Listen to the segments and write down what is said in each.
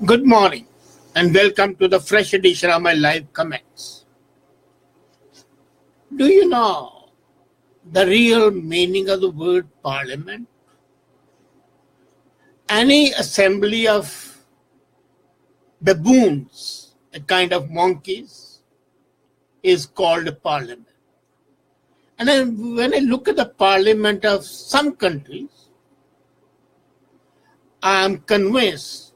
Good morning and welcome to the fresh edition of my live comments. Do you know the real meaning of the word parliament? Any assembly of baboons, a kind of monkeys, is called a parliament. And when I look at the parliament of some countries, I am convinced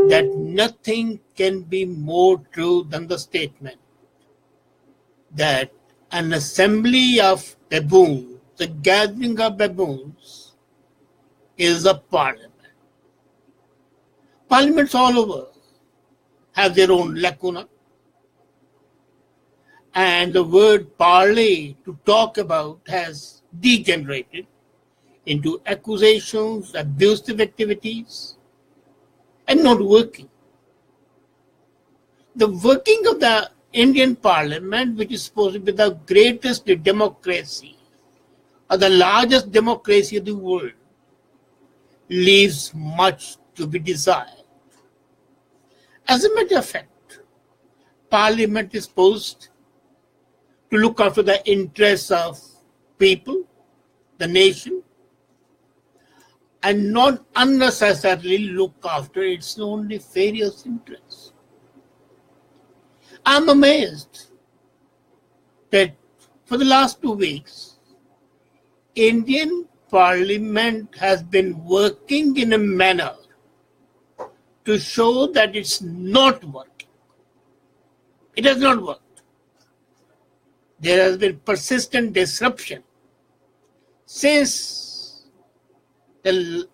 that nothing can be more true than the statement that an assembly of baboons, the gathering of baboons, is a parliament. Parliaments all over have their own lacuna. And the word parley, to talk about, has degenerated into accusations, abusive activities, and not working. The working of the Indian Parliament, which is supposed to be the greatest democracy, or the largest democracy of the world, leaves much to be desired. As a matter of fact, Parliament is supposed to look after the interests of people, the nation, and not unnecessarily look after its own nefarious interests. I'm amazed that for the last 2 weeks, Indian Parliament has been working in a manner to show that it's not working. It has not worked. There has been persistent disruption since the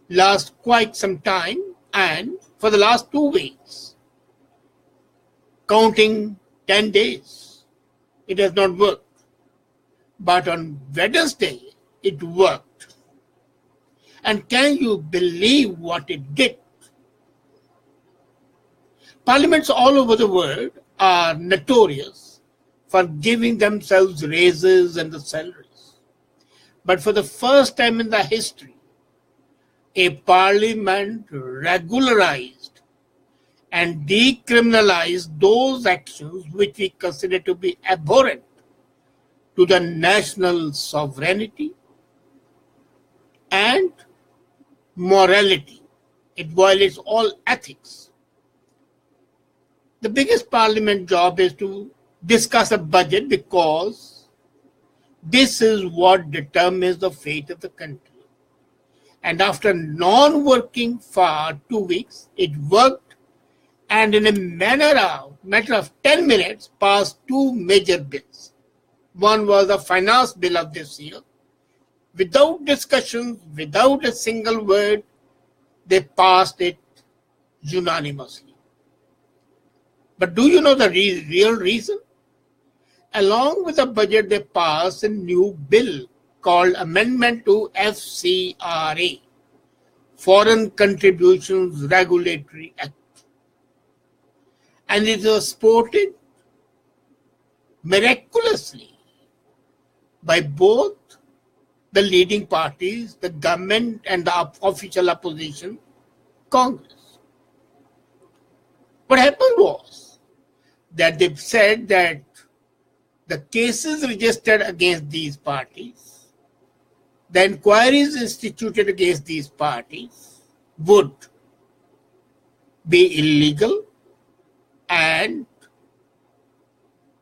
last quite some time, and for the last 2 weeks, counting 10 days, it has not worked. But on Wednesday, it worked. And can you believe what it did? Parliaments all over the world are notorious for giving themselves raises and the salaries. But for the first time in the history, a parliament regularized and decriminalized those actions which we consider to be abhorrent to the national sovereignty and morality. It violates all ethics. The biggest parliament job is to discuss a budget because this is what determines the fate of the country. And after non-working for 2 weeks, it worked, and in a matter of 10 minutes, passed 2 major bills. One was the finance bill of this year. Without discussions, without a single word, they passed it unanimously. But do you know the real reason? Along with the budget, they passed a new bill called Amendment to FCRA, Foreign Contributions Regulatory Act. And it was supported miraculously by both the leading parties, the government and the official opposition, Congress. What happened was that they said that the cases registered against these parties, the inquiries instituted against these parties would be illegal, and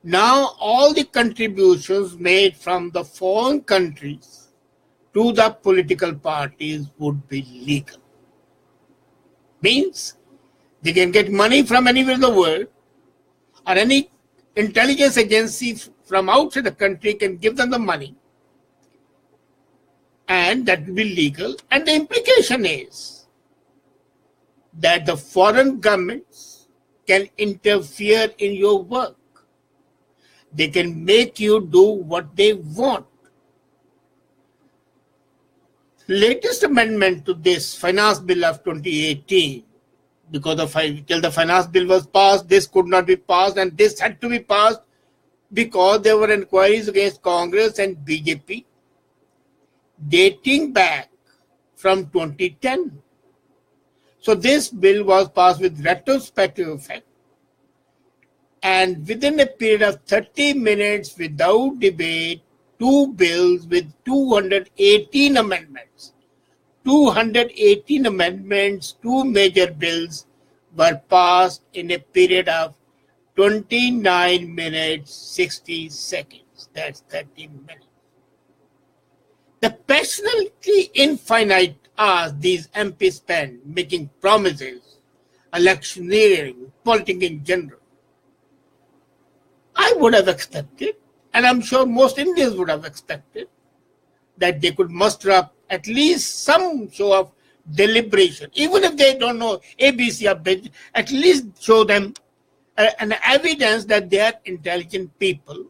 now all the contributions made from the foreign countries to the political parties would be legal. Means they can get money from anywhere in the world, or any intelligence agency from outside the country can give them the money, and that will be legal. And the implication is that the foreign governments can interfere in your work. They can make you do what they want. Latest amendment to this finance bill of 2018, because till the finance bill was passed, this could not be passed, and this had to be passed because there were inquiries against Congress and BJP dating back from 2010. So this bill was passed with retrospective effect, and within a period of 30 minutes without debate, two bills with 218 amendments. 218 amendments, two major bills were passed in a period of 29 minutes, 60 seconds. That's 30 minutes. The passionately infinite hours these MPs spend making promises, electioneering, politics in general. I would have expected, and I'm sure most Indians would have expected, that they could muster up at least some show of deliberation. Even if they don't know ABC or B, at least show them an evidence that they are intelligent people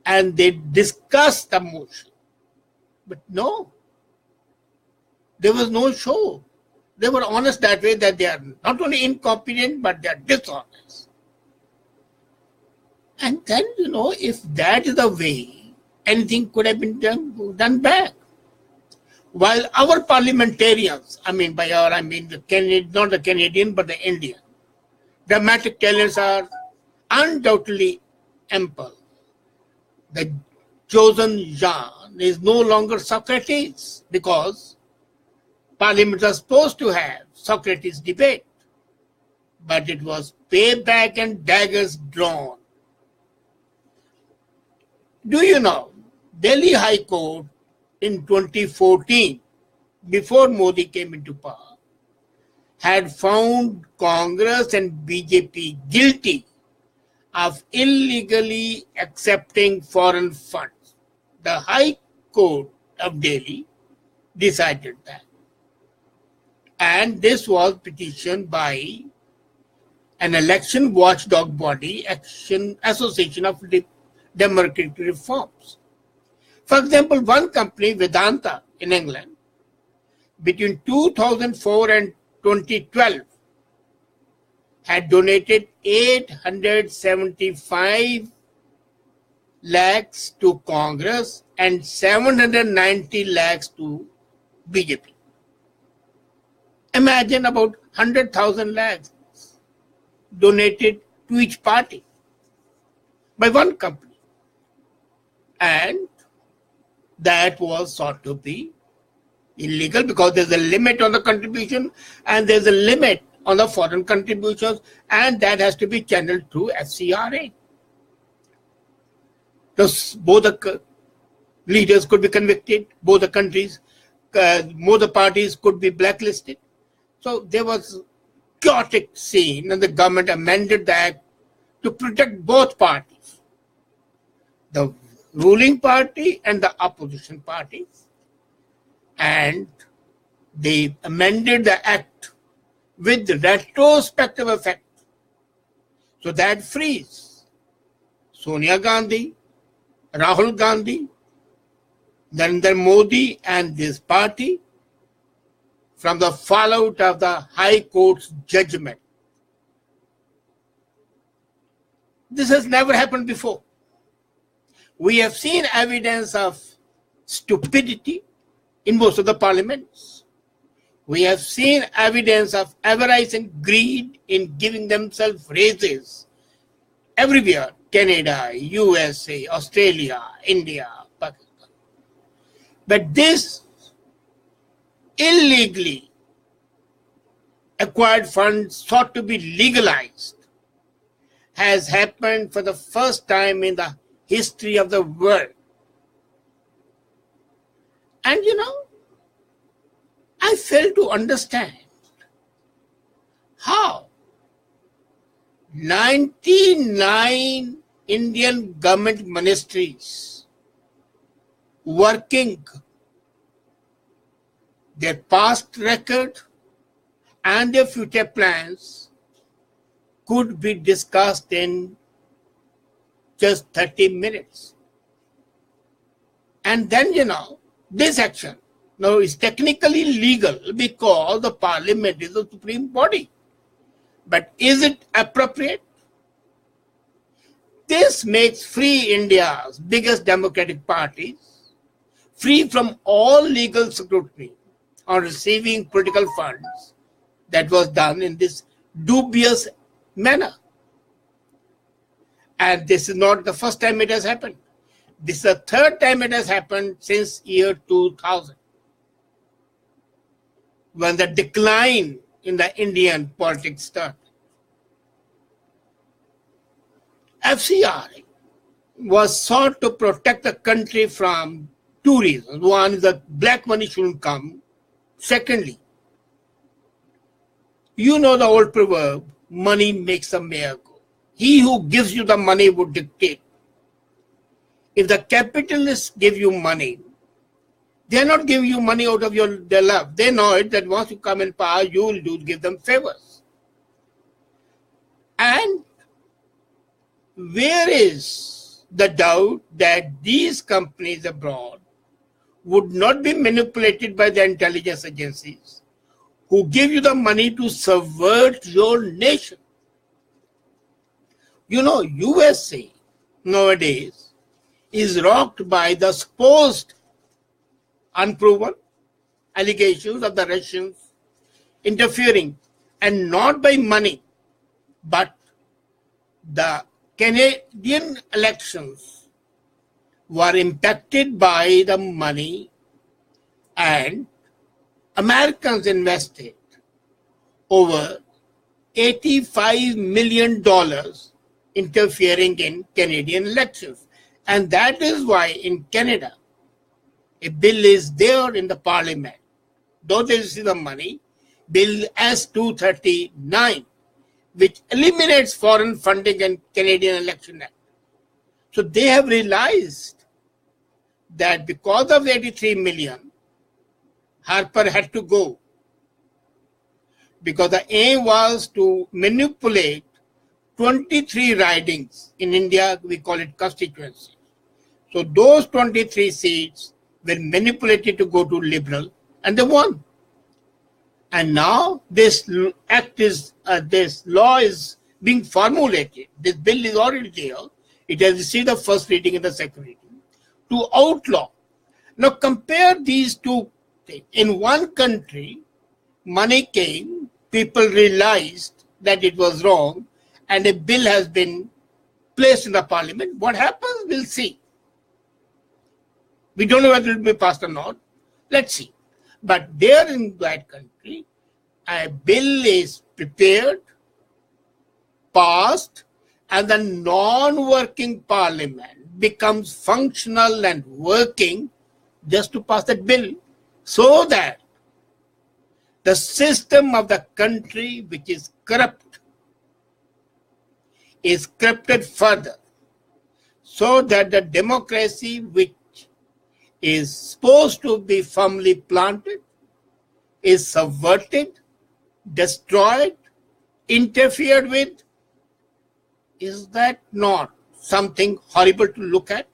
and they discuss the motion. But no, there was no show. They were honest that way, that they are not only incompetent, but they are dishonest. And then, if that is the way, anything could have been done back. While our parliamentarians, by our, I mean the Canadian, not the Canadian, but the Indian, dramatic talents are undoubtedly ample. The chosen Jean is no longer Socrates, because parliaments are supposed to have Socrates debate, but it was payback and daggers drawn. Do you know, Delhi High Court in 2014, before Modi came into power, had found Congress and BJP guilty of illegally accepting foreign funds. The High Court of Delhi decided that. And this was petitioned by an election watchdog body, Association of Democratic Reforms. For example, one company, Vedanta, in England, between 2004 and 2012, had donated 875 lakhs to Congress and 790 lakhs to BJP. Imagine about 100,000 lakhs donated to each party by one company. And that was thought to be illegal, because there's a limit on the contribution and there's a limit on the foreign contributions, and that has to be channeled through FCRA. Thus, both the leaders could be convicted, both the countries, both the parties could be blacklisted. So there was a chaotic scene, and the government amended the act to protect both parties, the ruling party and the opposition party, and they amended the act with retrospective effect. So that frees Sonia Gandhi, Rahul Gandhi, Narendra Modi and this party from the fallout of the High Court's judgment. This has never happened before. We have seen evidence of stupidity in most of the parliaments. We have seen evidence of avarice and greed in giving themselves raises everywhere: Canada, USA, Australia, India, Pakistan. But this illegally acquired funds sought to be legalized has happened for the first time in the history of the world. And I fail to understand how 99 Indian government ministries working their past record and their future plans could be discussed in just 30 minutes. And then, this action now is technically legal because the parliament is the supreme body. But is it appropriate? This makes Free India's biggest democratic parties free from all legal scrutiny on receiving political funds that was done in this dubious manner. And this is not the first time it has happened. This is the third time it has happened since year 2000, when the decline in the Indian politics started. FCRA was sought to protect the country from two reasons. One is that black money shouldn't come. Secondly, you know the old proverb, money makes the mayor go. He who gives you the money would dictate. If the capitalists give you money, they are not giving you money out of their love. They know it that once you come in power, you will give them favors. And where is the doubt that these companies abroad would not be manipulated by the intelligence agencies who give you the money to subvert your nation? You know, USA nowadays is rocked by the supposed unproven allegations of the Russians interfering, and not by money, but the Canadian elections were impacted by the money, and Americans invested over $85 million interfering in Canadian elections. And that is why in Canada, a bill is there in the parliament. Though they receive the money, Bill S-239, which eliminates foreign funding and Canadian Election Act. So they have realized that because of 83 million, Harper had to go. Because the aim was to manipulate 23 ridings. In India, we call it constituency. So those 23 seats were manipulated to go to Liberal, and they won. And now this act is, this law is being formulated. This bill is already there. It has received the first reading and the second reading to outlaw. Now compare these two things. In one country, money came, people realized that it was wrong, and a bill has been placed in the parliament. What happens? We'll see. We don't know whether it will be passed or not. Let's see. But there in that country, a bill is prepared, passed, and the non-working parliament becomes functional and working just to pass that bill, so that the system of the country, which is corrupt, is corrupted further, so that the democracy, which is supposed to be firmly planted, is subverted, destroyed, interfered with. Is that not something horrible to look at?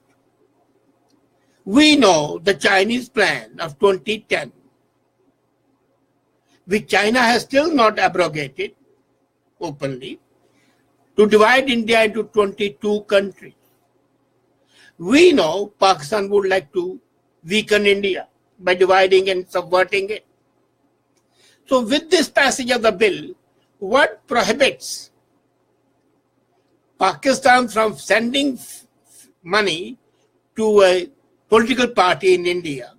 We know the Chinese plan of 2010, which China has still not abrogated openly, to divide India into 22 countries. We know Pakistan would like to weaken India by dividing and subverting it. So with this passage of the bill, what prohibits Pakistan from sending money to a political party in India,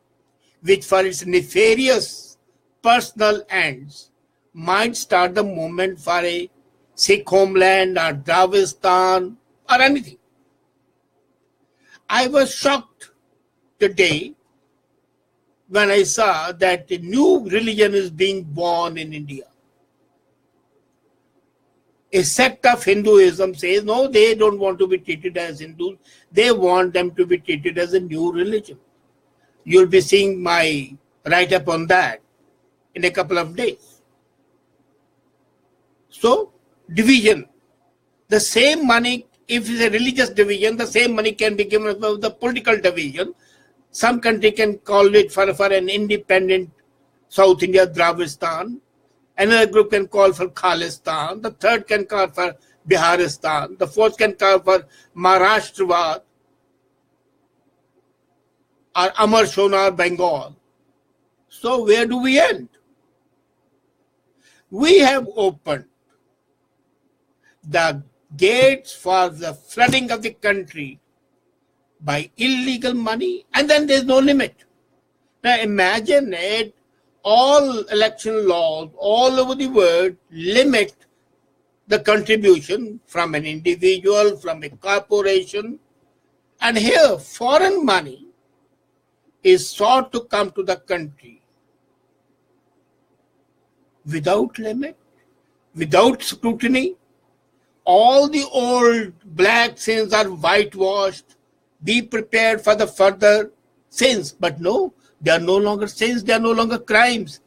which for its nefarious personal ends might start the movement for a Sikh homeland or Dravistan or anything? I was shocked today when I saw that a new religion is being born in India. A sect of Hinduism says, no, they don't want to be treated as Hindus. They want them to be treated as a new religion. You'll be seeing my write-up on that in a couple of days. So, division. The same money, if it's a religious division, the same money can be given for the political division. Some country can call it for an independent South India, Dravistan. Another group can call for Khalistan. The third can call for Biharistan. The fourth can call for Maharashtravad or Amar Shonar, Bengal. So where do we end? We have opened the gates for the flooding of the country by illegal money, and then there's no limit. Now imagine it, all election laws all over the world limit the contribution from an individual, from a corporation, and here foreign money is sought to come to the country without limit, without scrutiny. All the old black sins are whitewashed. Be prepared for the further sins. But no, they are no longer sins, they are no longer crimes.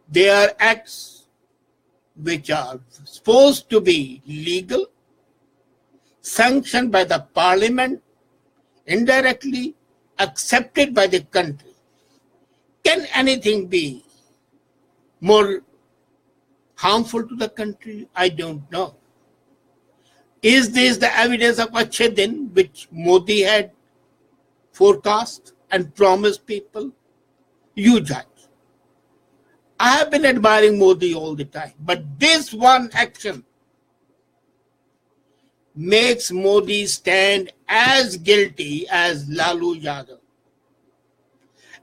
They are acts which are supposed to be legal, sanctioned by the parliament, indirectly accepted by the country. Can anything be more harmful to the country? I don't know. Is this the evidence of Achhe Din which Modi had forecast and promised people? You judge. I have been admiring Modi all the time, but this one action makes Modi stand as guilty as Lalu Yadav,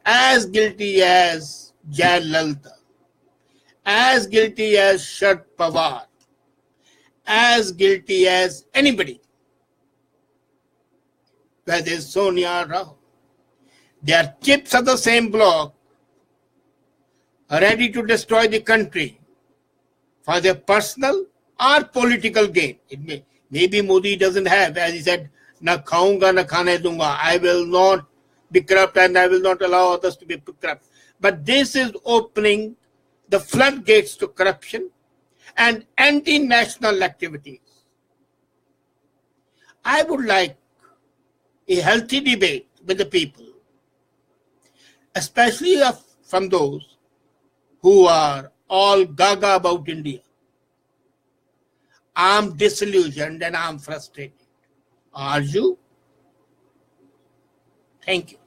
as guilty as Jayalalitha, as guilty as Sharad Pawar, as guilty as anybody, whether it's Sonia or Rahul. They are chips of the same block, ready to destroy the country for their personal or political gain. Maybe Modi doesn't have, as he said, na khaunga na khane dunga. I will not be corrupt and I will not allow others to be corrupt. But this is opening the floodgates to corruption and anti-national activities. I would like a healthy debate with the people, especially from those who are all gaga about India. I'm disillusioned and I'm frustrated. Are you? Thank you.